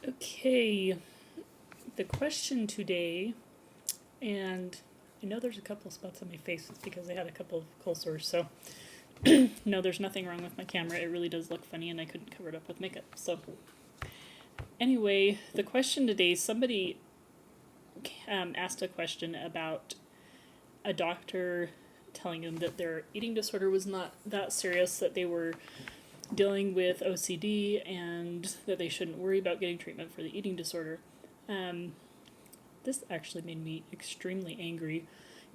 Okay, the question today, and I know there's a couple spots on my face. It's because I had a couple of cold sores. So, no, there's nothing wrong with my camera. It really does look funny, and I couldn't cover it up with makeup. So, anyway, the question today, somebody asked a question about a doctor telling them that their eating disorder was not that serious, that they were dealing with OCD, and that they shouldn't worry about getting treatment for the eating disorder. Um, this actually made me extremely angry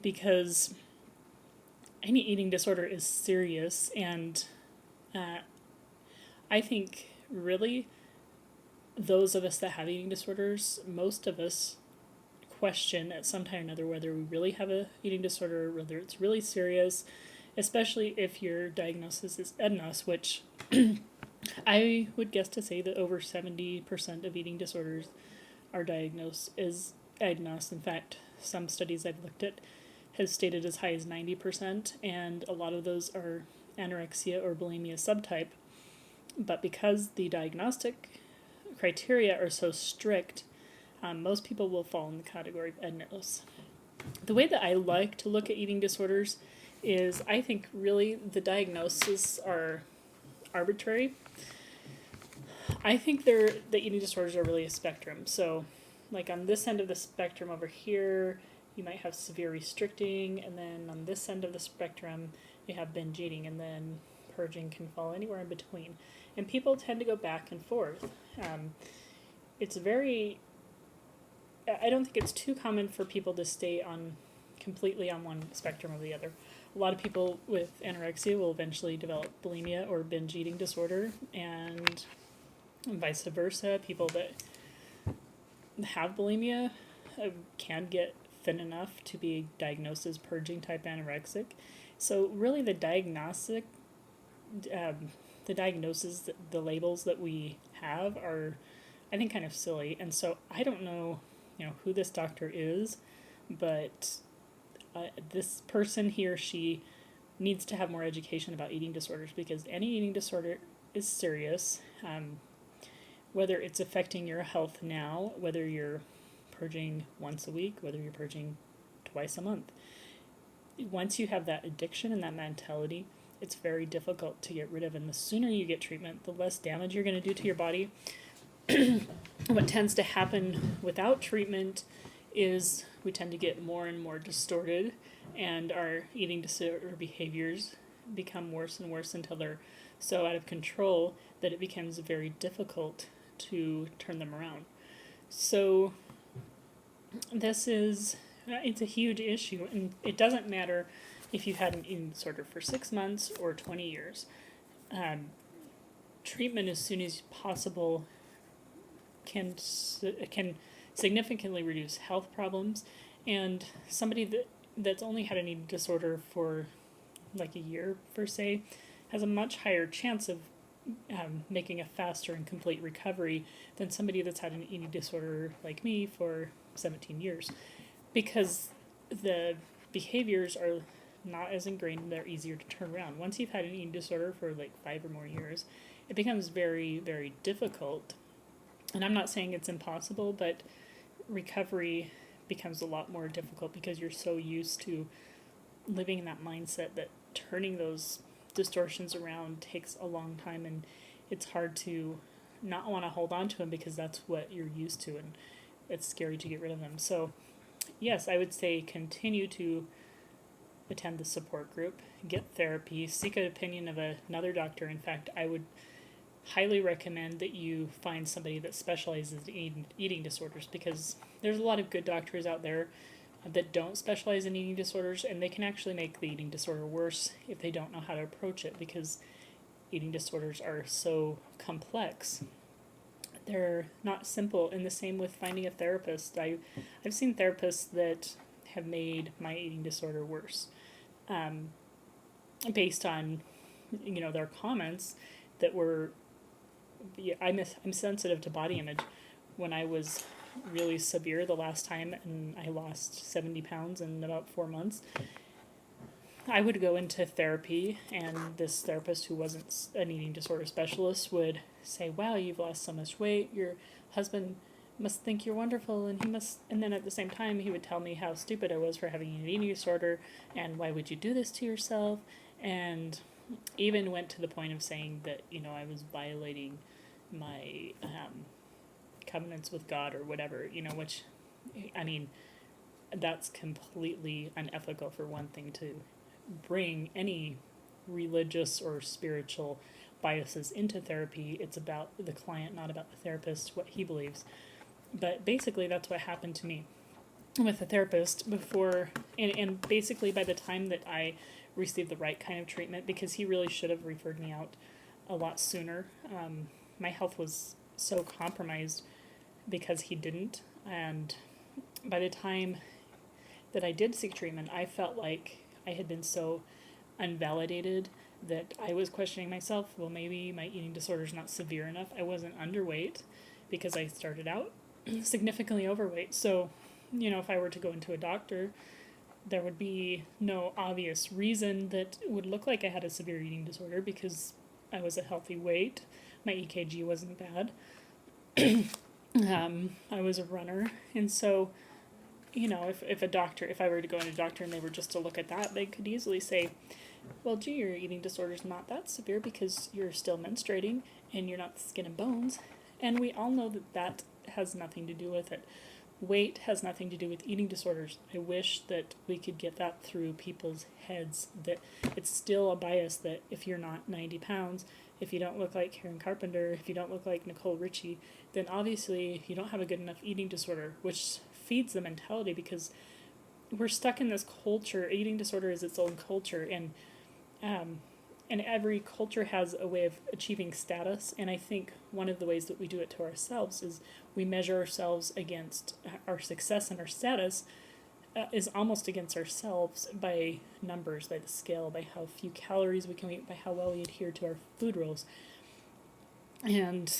because any eating disorder is serious, and uh, I think really those of us that have eating disorders, most of us question at some time or another whether we really have a eating disorder, whether it's really serious, especially if your diagnosis is EDNOS, which I would guess to say that over 70% of eating disorders are diagnosed as EDNOS. In fact, some studies I've looked at has stated as high as 90%, and a lot of those are anorexia or bulimia subtype. But because the diagnostic criteria are so strict, most people will fall in the category of EDNOS. The way that I like to look at eating disorders is I think really the diagnoses are arbitrary. I think the eating disorders are really a spectrum. So, like on this end of the spectrum over here, you might have severe restricting, and then on this end of the spectrum, you have binge eating, and then purging can fall anywhere in between. And people tend to go back and forth. It's very. I don't think it's too common for people to stay on completely on one spectrum or the other. A lot of people with anorexia will eventually develop bulimia or binge eating disorder, and vice versa. People that have bulimia can get thin enough to be diagnosed as purging type anorexic. So really, the diagnoses, the labels that we have are, I think, kind of silly. And so I don't know, who this doctor is, but this person, he or she, needs to have more education about eating disorders, because any eating disorder is serious. Whether it's affecting your health now, whether you're purging once a week, whether you're purging twice a month. Once you have that addiction and that mentality, it's very difficult to get rid of. And the sooner you get treatment, the less damage you're going to do to your body. What tends to happen without treatment is we tend to get more and more distorted, and our eating disorder behaviors become worse and worse until they're so out of control that it becomes very difficult to turn them around. So it's a huge issue, and it doesn't matter if you've had an eating disorder for 6 months or 20 years. Treatment as soon as possible can significantly reduce health problems, and somebody that's only had an eating disorder for like a year per se has a much higher chance of making a faster and complete recovery than somebody that's had an eating disorder like me for 17 years, because the behaviors are not as ingrained and they're easier to turn around. Once you've had an eating disorder for like 5 or more years, it becomes very, very difficult. And I'm not saying it's impossible, but recovery becomes a lot more difficult because you're so used to living in that mindset that turning those distortions around takes a long time, and it's hard to not want to hold on to them because that's what you're used to, and it's scary to get rid of them. So yes, I would say continue to attend the support group, get therapy, seek an opinion of another doctor. In fact, I would highly recommend that you find somebody that specializes in eating disorders, because there's a lot of good doctors out there that don't specialize in eating disorders, and they can actually make the eating disorder worse if they don't know how to approach it, because eating disorders are so complex. They're not simple, and the same with finding a therapist. I've seen therapists that have made my eating disorder worse, based on their comments that were, I'm sensitive to body image. When I was really severe the last time and I lost 70 pounds in about 4 months, I would go into therapy, and this therapist who wasn't an eating disorder specialist would say, "Wow, you've lost so much weight. Your husband must think you're wonderful, and he must." And then at the same time, he would tell me how stupid I was for having an eating disorder, and why would you do this to yourself, and even went to the point of saying that I was violating my covenants with God or whatever. Which, I mean, that's completely unethical for one thing to bring any religious or spiritual biases into therapy. It's about the client, not about the therapist, what he believes. But basically, that's what happened to me with the therapist before. And basically, by the time that I received the right kind of treatment, because he really should have referred me out a lot sooner, my health was so compromised because he didn't. And by the time that I did seek treatment, I felt like I had been so unvalidated that I was questioning myself. Well, maybe my eating disorder is not severe enough. I wasn't underweight because I started out significantly overweight. So, if I were to go into a doctor, there would be no obvious reason that would look like I had a severe eating disorder because I was a healthy weight. My EKG wasn't bad. I was a runner. And so, if I were to go into a doctor and they were just to look at that, they could easily say, well, gee, your eating disorder is not that severe because you're still menstruating and you're not skin and bones. And we all know that has nothing to do with it. Weight has nothing to do with eating disorders. I wish that we could get that through people's heads, that it's still a bias that if you're not 90 pounds, if you don't look like Karen Carpenter, if you don't look like Nicole Richie, then obviously you don't have a good enough eating disorder, which feeds the mentality because we're stuck in this culture. Eating disorder is its own culture, and every culture has a way of achieving status. And I think one of the ways that we do it to ourselves is we measure ourselves against our success, and our status is almost against ourselves by numbers, by the scale, by how few calories we can eat, by how well we adhere to our food rules. And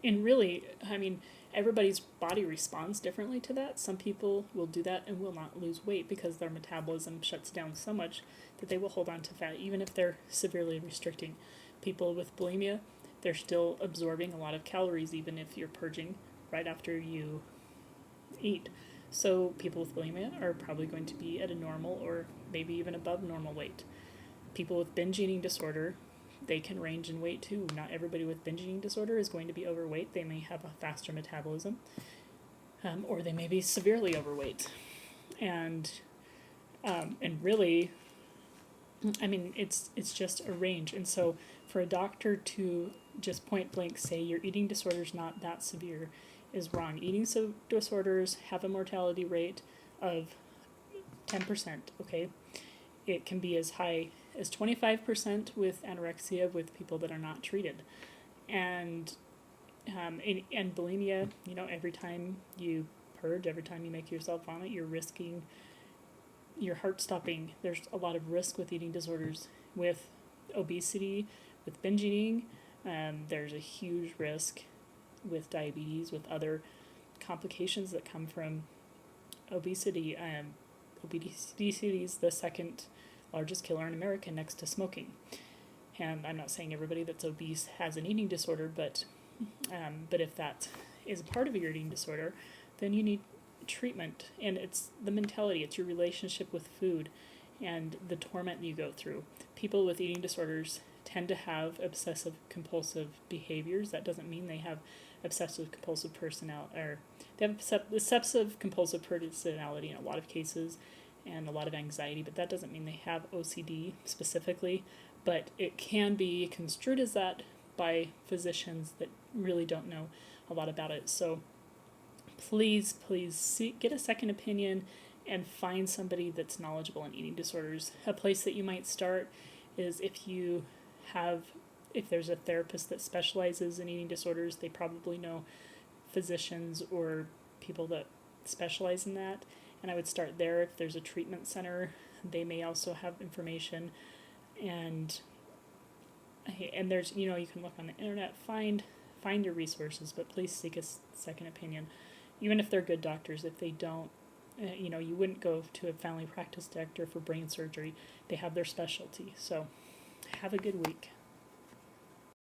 really, I mean, everybody's body responds differently to that. Some people will do that and will not lose weight because their metabolism shuts down so much that they will hold on to fat even if they're severely restricting. People with bulimia, they're still absorbing a lot of calories even if you're purging right after you eat. So people with bulimia are probably going to be at a normal or maybe even above normal weight. People with binge eating disorder, they can range in weight too. Not everybody with binge eating disorder is going to be overweight. They may have a faster metabolism, or they may be severely overweight. And really, I mean, it's just a range. And so for a doctor to just point blank say your eating disorder is not that severe is wrong. Eating disorders have a mortality rate of 10%, okay? It can be as high as 25% with anorexia with people that are not treated. And bulimia, every time you purge, every time you make yourself vomit, you're risking your heart stopping. There's a lot of risk with eating disorders. With obesity, with binge eating, there's a huge risk with diabetes, with other complications that come from obesity. Obesity is the second largest killer in America next to smoking. And I'm not saying everybody that's obese has an eating disorder, but if that is a part of your eating disorder, then you need treatment. And it's the mentality, it's your relationship with food and the torment you go through. People with eating disorders tend to have obsessive compulsive behaviors. That doesn't mean they have obsessive compulsive personality, or they have obsessive compulsive personality in a lot of cases and a lot of anxiety, but that doesn't mean they have OCD specifically. But it can be construed as that by physicians that really don't know a lot about it. So please get a second opinion and find somebody that's knowledgeable in eating disorders. A place that you might start is if there's a therapist that specializes in eating disorders, they probably know physicians or people that specialize in that. And I would start there. If there's a treatment center, they may also have information. And there's, you can look on the internet, find your resources, but please seek a second opinion. Even if they're good doctors, if they don't You wouldn't go to a family practice doctor for brain surgery. They have their specialty. So have a good week.